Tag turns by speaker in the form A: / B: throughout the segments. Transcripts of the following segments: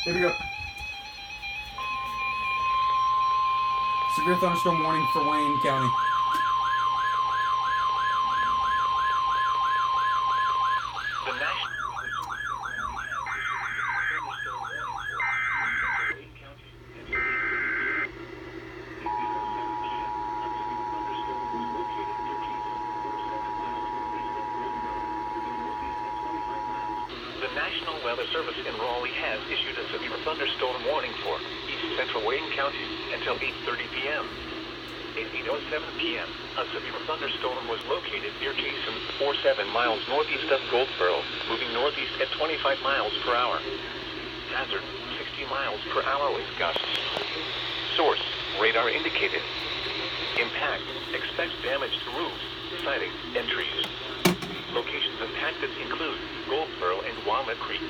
A: Here we go. Severe thunderstorm warning for Wayne County.
B: The National Weather Service in Raleigh has issued a severe thunderstorm warning for East Central Wayne County until 8:30 p.m. At 8:07 p.m., a severe thunderstorm was located near Jason, 47 miles northeast of Goldsboro, moving northeast at 25 miles per hour. Hazard, 60 miles per hour with gusts. Source, radar indicated. Impact, expects damage to roofs, siding, and trees. Locations impacted include Goldsboro and Walnut Creek.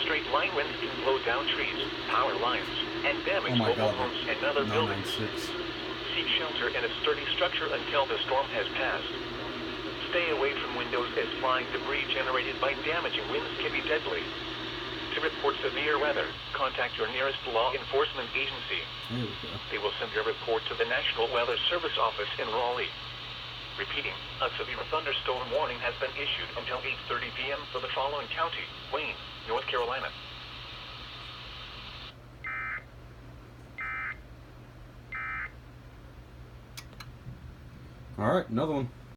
B: Straight line winds can blow down trees, power lines, and damage mobile homes and other buildings. Seek shelter in a sturdy structure until the storm has passed. Stay away from windows as flying debris generated by damaging winds can be deadly. To report severe weather, contact your nearest law enforcement agency. They will send your report to the National Weather Service office in Raleigh. Repeating, a severe thunderstorm warning has been issued until 8:30 p.m. for the following county: Wayne, North Carolina.
A: All right, another one.